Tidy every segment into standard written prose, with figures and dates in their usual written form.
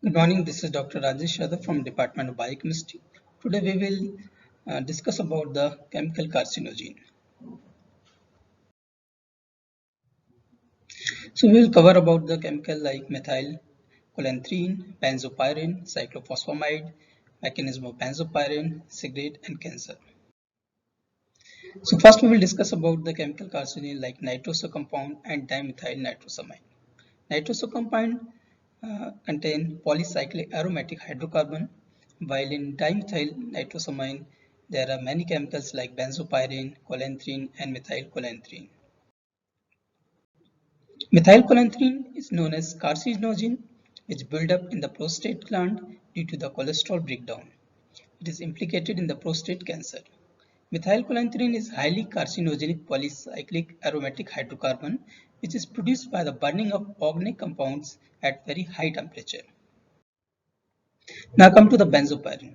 Good morning, this is Dr. Rajesh Yadav from Department of Biochemistry. Today we will discuss about the chemical carcinogen. So we will cover about the chemical like methylchlanthrin, benzopyrene, cyclophosphamide, mechanism of benzopyrene, cigarette and cancer. So first we will discuss about the chemical carcinogen like nitroso compound and dimethyl nitrosamine. Nitroso compound contain polycyclic aromatic hydrocarbon, while in dimethyl nitrosamine there are many chemicals like benzopyrene, cholanthrene, and methylchlanthrin. Methylchlanthrin is known as carcinogen, which build up in the prostate gland due to the cholesterol breakdown. It is implicated in the prostate cancer. Methylchlanthrin is highly carcinogenic polycyclic aromatic hydrocarbon which is produced by the burning of organic compounds at very high temperature. Now come to the benzopyrene.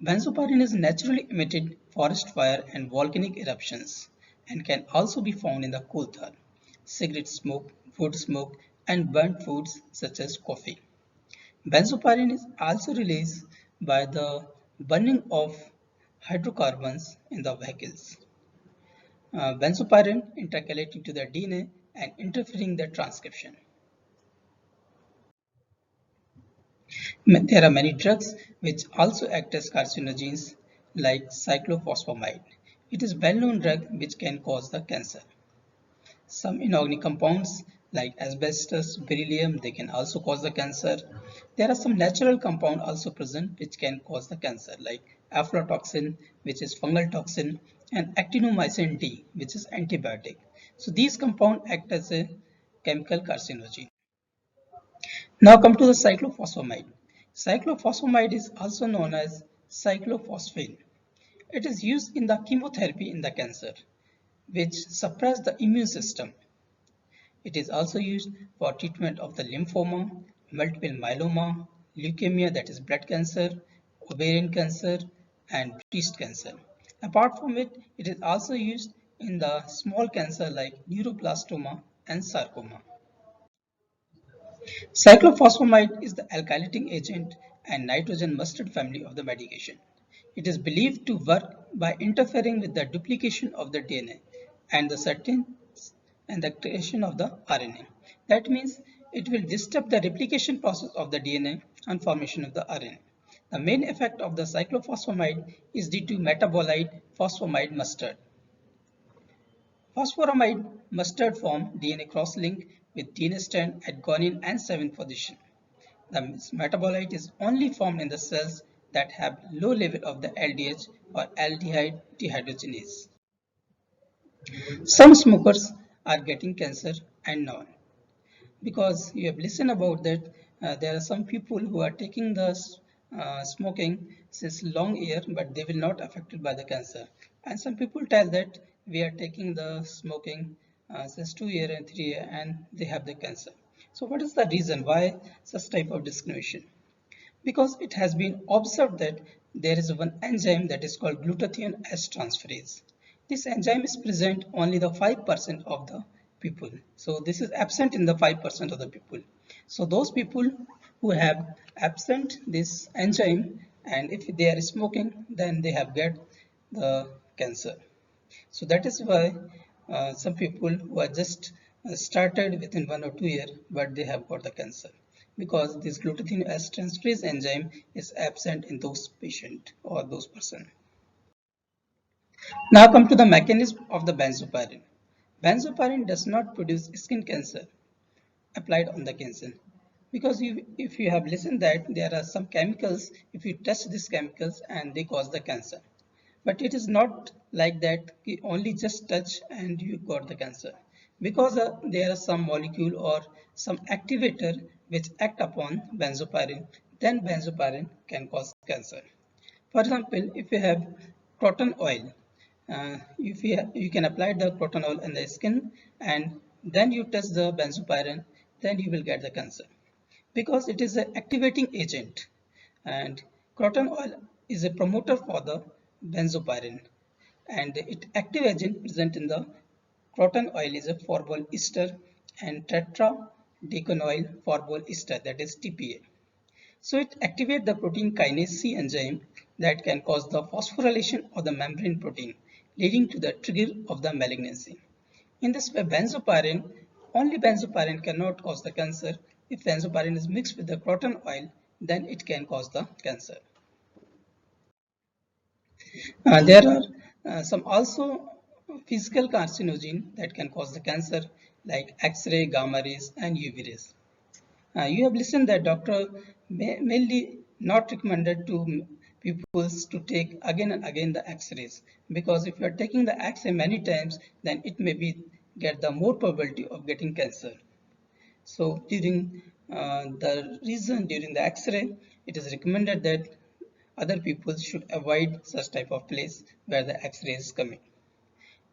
Benzopyrene is naturally emitted forest fire and volcanic eruptions and can also be found in the coal tar, cigarette smoke, wood smoke and burnt foods such as coffee. Benzopyrene is also released by the burning of hydrocarbons in the vehicles. Benzopyrene intercalating to the DNA and interfering the transcription. There are many drugs which also act as carcinogens like cyclophosphamide. It is a well-known drug which can cause the cancer. Some inorganic compounds like asbestos, beryllium, they can also cause the cancer. There are some natural compounds also present which can cause the cancer like aflatoxin, which is fungal toxin, and actinomycin D, which is antibiotic. So these compounds act as a chemical carcinogen. Now come to the cyclophosphamide. Cyclophosphamide is also known as cyclophosphine. It is used in the chemotherapy in the cancer, which suppress the immune system. It is also used for treatment of the lymphoma, multiple myeloma, leukemia that is blood cancer, ovarian cancer, and breast cancer. Apart from it, it is also used in the small cancer like neuroblastoma and sarcoma. Cyclophosphamide is the alkylating agent and nitrogen mustard family of the medication. It is believed to work by interfering with the duplication of the DNA and the creation of the RNA. That means it will disturb the replication process of the DNA and formation of the RNA. The main effect of the cyclophosphamide is due to metabolite phosphamide mustard. Phosphoramide mustard form DNA cross-link with DNA strand at guanine and 7th position. The metabolite is only formed in the cells that have low level of the LDH or aldehyde dehydrogenase. Some smokers are getting cancer and none. Because you have listened about that, there are some people who are taking the smoking since long year, but they will not affected by the cancer. And some people tell that we are taking the smoking since 2 years and 3 years, and they have the cancer. So what is the reason why such type of discrimination? Because it has been observed that there is one enzyme that is called glutathione S transferase. This enzyme is present only the 5% of the people. So this is absent in the 5% of the people. So those people who have absent this enzyme, and if they are smoking, then they have get the cancer. So that is why some people who are just started within 1 or 2 years, but they have got the cancer because this glutathione S transferase enzyme is absent in those patient or those person. Now come to the mechanism of the benzopyrene. Benzopyrene does not produce skin cancer applied on the cancer because if you have listened that there are some chemicals, if you touch these chemicals and they cause the cancer. But it is not like that you only just touch and you got the cancer because there are some molecule or some activator which act upon benzopyrene, then benzopyrene can cause cancer. For example, if you have cotton oil, if you can apply the cotton oil in the skin and then you touch the benzopyrene, then you will get the cancer because it is an activating agent, and cotton oil is a promoter for the benzopyrene, and its active agent present in the cotton oil is a formol ester and tetradecoyl formol ester, that is TPA. So it activates the protein kinase C enzyme that can cause the phosphorylation of the membrane protein, leading to the trigger of the malignancy. In this way, only benzoparene cannot cause the cancer. If benzoparene is mixed with the croton oil, then it can cause the cancer. There are some also physical carcinogen that can cause the cancer, like X-ray, gamma rays, and UV rays. You have listened that doctor mainly not recommended to pupils to take again and again the X-rays, because if you are taking the X-ray many times, then it may be get the more probability of getting cancer. So during during the X-ray, it is recommended that other people should avoid such type of place where the X-ray is coming.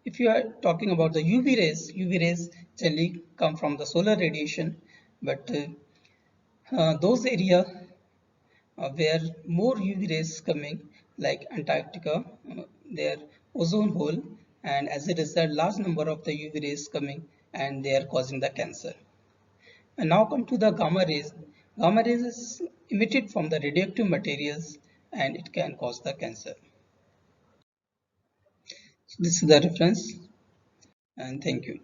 If you are talking about the UV rays generally come from the solar radiation, but those areas where more UV rays coming, like Antarctica, their ozone hole, and as a result, large number of the UV rays coming, and they are causing the cancer. And now come to the gamma rays. Gamma rays is emitted from the radioactive materials, and it can cause the cancer. So this is the reference, and thank you.